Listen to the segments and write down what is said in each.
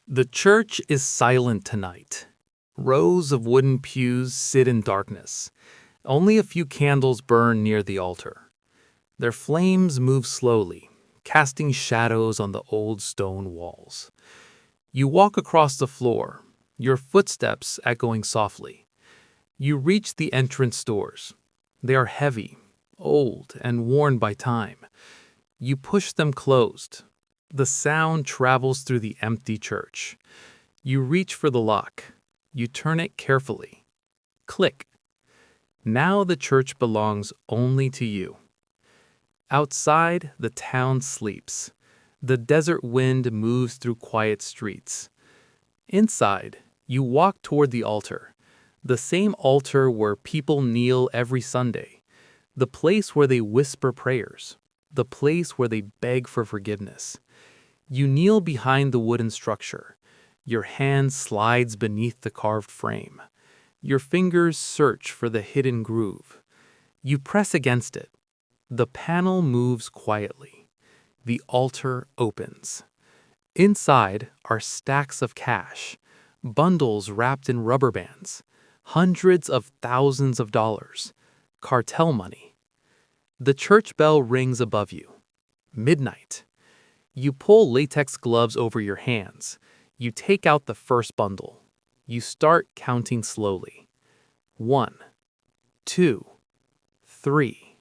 The church is silent tonight. Rows of wooden pews sit in darkness. Only a few candles burn near the altar. Their flames move slowly, casting shadows on the old stone walls. You walk across the floor, your footsteps echoing softly. You reach the entrance doors. They are heavy, old, and worn by time. You push them closed. The sound travels through the empty church. You reach for the lock. You turn it carefully. Click. Now the church belongs only to you. Outside, the town sleeps. The desert wind moves through quiet streets. Inside, you walk toward the altar. The same altar where people kneel every Sunday. The place where they whisper prayers. The place where they beg for forgiveness. You kneel behind the wooden structure. Your hand slides beneath the carved frame. Your fingers search for the hidden groove. You press against it. The panel moves quietly. The altar opens. Inside are stacks of cash, bundles wrapped in rubber bands, hundreds of thousands of dollars, cartel money. The church bell rings above you. Midnight. You pull latex gloves over your hands. You take out the first bundle. You start counting slowly. 1, 2, 3.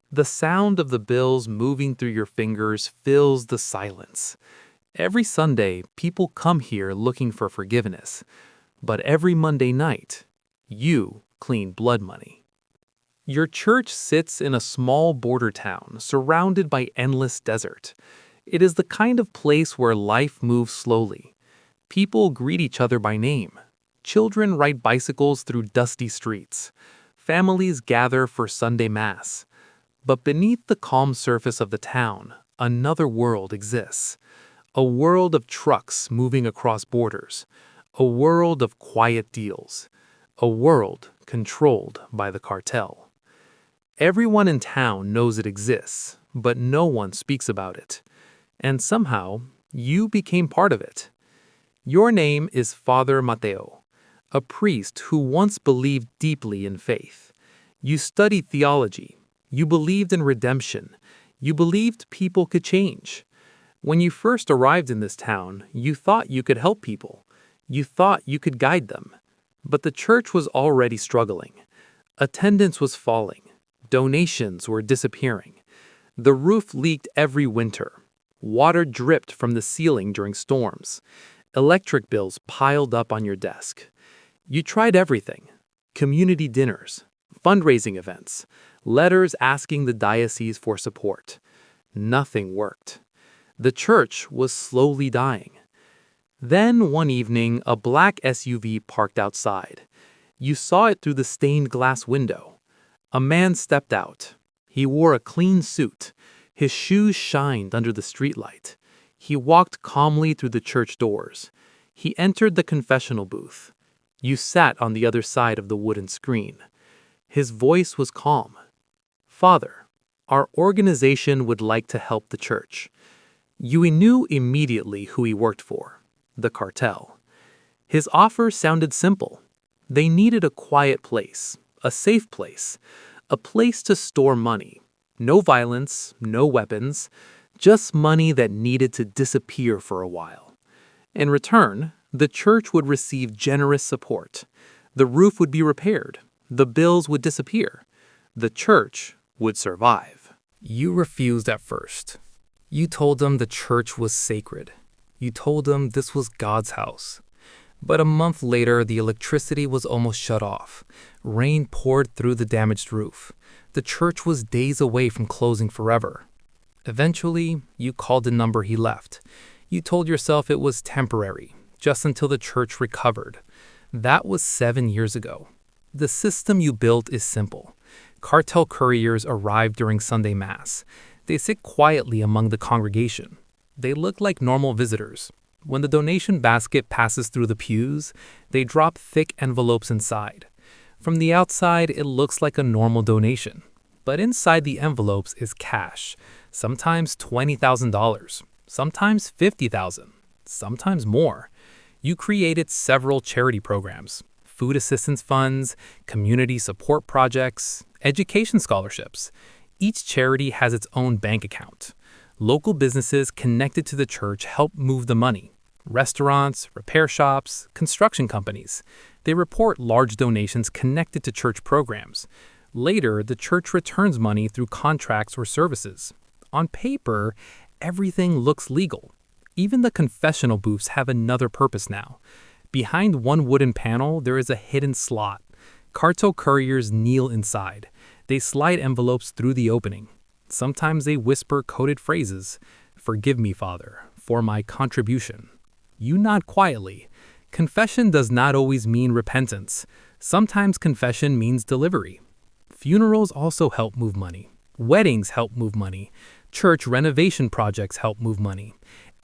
The sound of the bills moving through your fingers fills the silence. Every Sunday, people come here looking for forgiveness. But every Monday night, you clean blood money. Your church sits in a small border town surrounded by endless desert. It is the kind of place where life moves slowly. People greet each other by name. Children ride bicycles through dusty streets. Families gather for Sunday Mass. But beneath the calm surface of the town, another world exists. A world of trucks moving across borders. A world of quiet deals. A world controlled by the cartel. Everyone in town knows it exists, but no one speaks about it. And somehow, you became part of it. Your name is Father Mateo, a priest who once believed deeply in faith. You studied theology. You believed in redemption. You believed people could change. When you first arrived in this town, you thought you could help people. You thought you could guide them. But the church was already struggling. Attendance was falling. Donations were disappearing. The roof leaked every winter. Water dripped from the ceiling during storms. Electric bills piled up on your desk. You tried everything: community dinners, fundraising events, letters asking the diocese for support. Nothing worked. The church was slowly dying. Then one evening, a black SUV parked outside. You saw it through the stained glass window. A man stepped out. He wore a clean suit. His shoes shined under the streetlight. He walked calmly through the church doors. He entered the confessional booth. You sat on the other side of the wooden screen. His voice was calm. "Father, our organization would like to help the church." You knew immediately who he worked for: the cartel. His offer sounded simple. They needed a quiet place, a safe place, a place to store money. No violence, no weapons, just money that needed to disappear for a while. In return, the church would receive generous support. The roof would be repaired. The bills would disappear. The church would survive. You refused at first. You told them the church was sacred. You told them this was God's house. But a month later, the electricity was almost shut off. Rain poured through the damaged roof. The church was days away from closing forever. Eventually, you called the number he left. You told yourself it was temporary, just until the church recovered. That was 7 years ago. The system you built is simple. Cartel couriers arrive during Sunday Mass. They sit quietly among the congregation. They look like normal visitors. When the donation basket passes through the pews, they drop thick envelopes inside. From the outside, it looks like a normal donation. But inside the envelopes is cash, sometimes $20,000, sometimes $50,000. sometimes more. You created several charity programs, food assistance funds, community support projects, education scholarships. Each charity has its own bank account. Local businesses connected to the church help move the money. Restaurants, repair shops, construction companies. They report large donations connected to church programs. Later, the church returns money through contracts or services. On paper, everything looks legal. Even the confessional booths have another purpose now. Behind one wooden panel, there is a hidden slot. Cartel couriers kneel inside. They slide envelopes through the opening. Sometimes they whisper coded phrases. "Forgive me, Father, for my contribution." You nod quietly. Confession does not always mean repentance. Sometimes confession means delivery. Funerals also help move money. Weddings help move money. Church renovation projects help move money.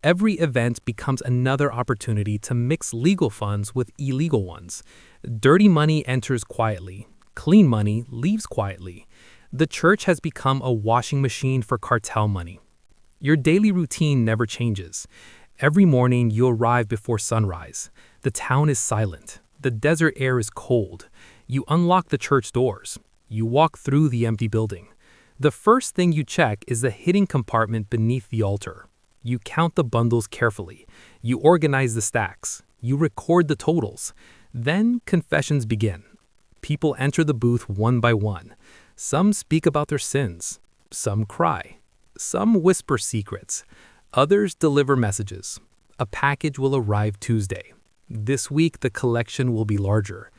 Every event becomes another opportunity to mix legal funds with illegal ones. Dirty money enters quietly. Clean money leaves quietly. The church has become a washing machine for cartel money. Your daily routine never changes. Every morning you arrive before sunrise. The town is silent. The desert air is cold. You unlock the church doors. You walk through the empty building. The first thing you check is the hidden compartment beneath the altar. You count the bundles carefully. You organize the stacks. You record the totals. Then confessions begin. People enter the booth one by one. Some speak about their sins. Some cry. Some whisper secrets. Others deliver messages. A package will arrive Tuesday. This week the collection will be larger.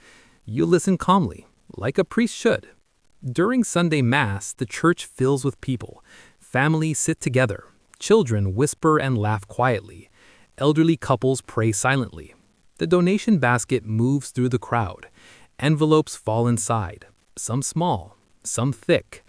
You listen calmly, like a priest should. During Sunday Mass, the church fills with people. Families sit together. Children whisper and laugh quietly. Elderly couples pray silently. The donation basket moves through the crowd. Envelopes fall inside, some small, some thick.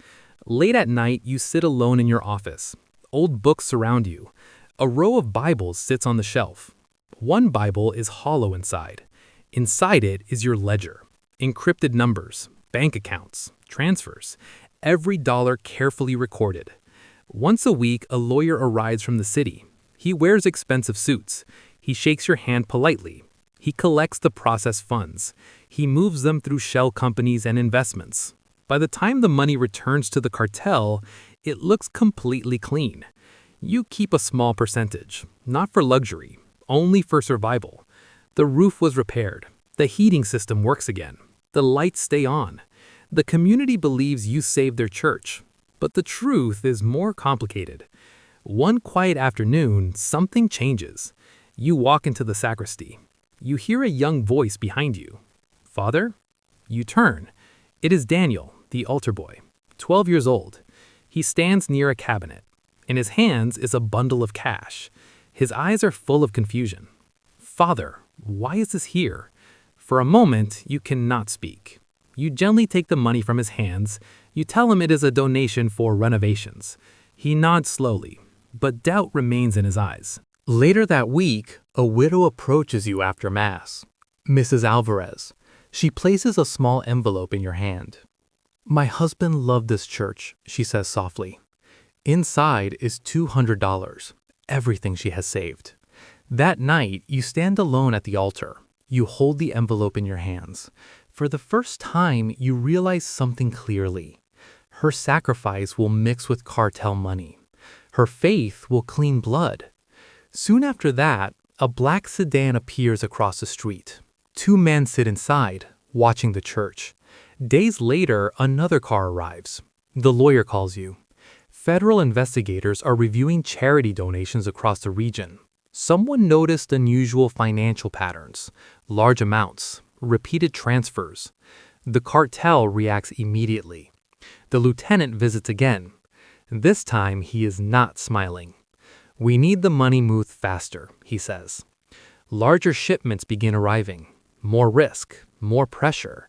Late at night, you sit alone in your office. Old books surround you. A row of Bibles sits on the shelf. One Bible is hollow inside. Inside it is your ledger. Encrypted numbers, bank accounts, transfers. Every dollar carefully recorded. Once a week, a lawyer arrives from the city. He wears expensive suits. He shakes your hand politely. He collects the processed funds. He moves them through shell companies and investments. By the time the money returns to the cartel, it looks completely clean. You keep a small percentage, not for luxury, only for survival. The roof was repaired. The heating system works again. The lights stay on. The community believes you saved their church. But the truth is more complicated. One quiet afternoon, something changes. You walk into the sacristy. You hear a young voice behind you. "Father?" You turn. It is Daniel, the altar boy, 12 years old. He stands near a cabinet. In his hands is a bundle of cash. His eyes are full of confusion. "Father, why is this here?" For a moment, you cannot speak. You gently take the money from his hands. You tell him it is a donation for renovations. He nods slowly, but doubt remains in his eyes. Later that week, a widow approaches you after Mass. Mrs. Alvarez. She places a small envelope in your hand. "My husband loved this church," she says softly. Inside is $200, everything she has saved. That night, you stand alone at the altar. You hold the envelope in your hands. For the first time, you realize something clearly. Her sacrifice will mix with cartel money. Her faith will clean blood. Soon after that, a black sedan appears across the street. 2 men sit inside, watching the church. Days later, another car arrives. The lawyer calls you. Federal investigators are reviewing charity donations across the region. Someone noticed unusual financial patterns, large amounts, repeated transfers. The cartel reacts immediately. The lieutenant visits again. This time, he is not smiling. "We need the money moved faster," he says. Larger shipments begin arriving. More risk, more pressure.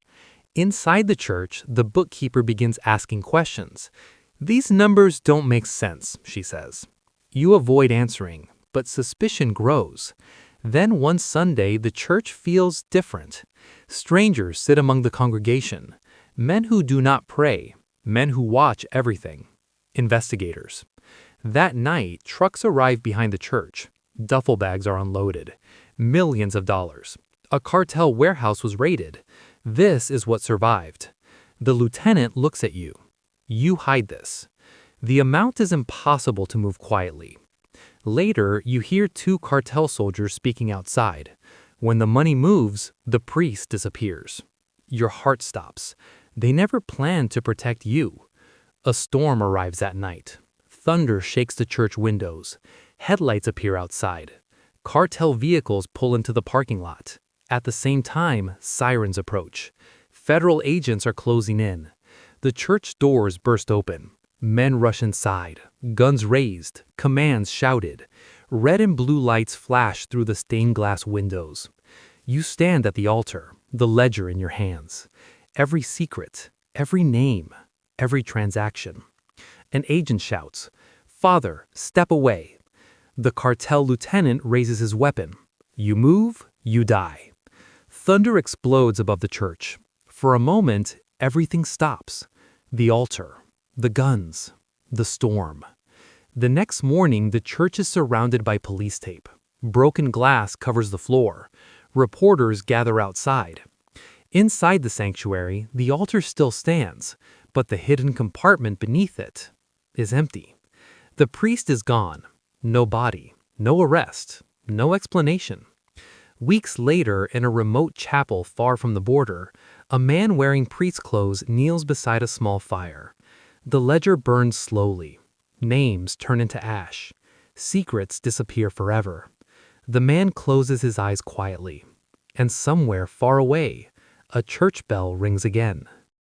Inside the church, the bookkeeper begins asking questions. "These numbers don't make sense," she says. You avoid answering, but suspicion grows. Then one Sunday, the church feels different. Strangers sit among the congregation. Men who do not pray. Men who watch everything. Investigators. That night, trucks arrive behind the church. Duffel bags are unloaded. Millions of dollars. A cartel warehouse was raided. This is what survived. The lieutenant looks at you. You hide this. The amount is impossible to move quietly. Later, you hear two cartel soldiers speaking outside. When the money moves, the priest disappears. Your heart stops. They never planned to protect you. A storm arrives at night. Thunder shakes the church windows. Headlights appear outside. Cartel vehicles pull into the parking lot. At the same time, sirens approach. Federal agents are closing in. The church doors burst open. Men rush inside. Guns raised. Commands shouted. Red and blue lights flash through the stained glass windows. You stand at the altar, the ledger in your hands. Every secret, every name, every transaction. An agent shouts, "Father, step away." The cartel lieutenant raises his weapon. You move, you die. Thunder explodes above the church. For a moment, everything stops. The altar, the guns, the storm. The next morning, the church is surrounded by police tape. Broken glass covers the floor. Reporters gather outside. Inside the sanctuary, the altar still stands, but the hidden compartment beneath it is empty. The priest is gone. No body, no arrest, no explanation. Weeks later, in a remote chapel far from the border, a man wearing priest's clothes kneels beside a small fire. The ledger burns slowly. Names turn into ash. Secrets disappear forever. The man closes his eyes quietly. And somewhere far away, a church bell rings again.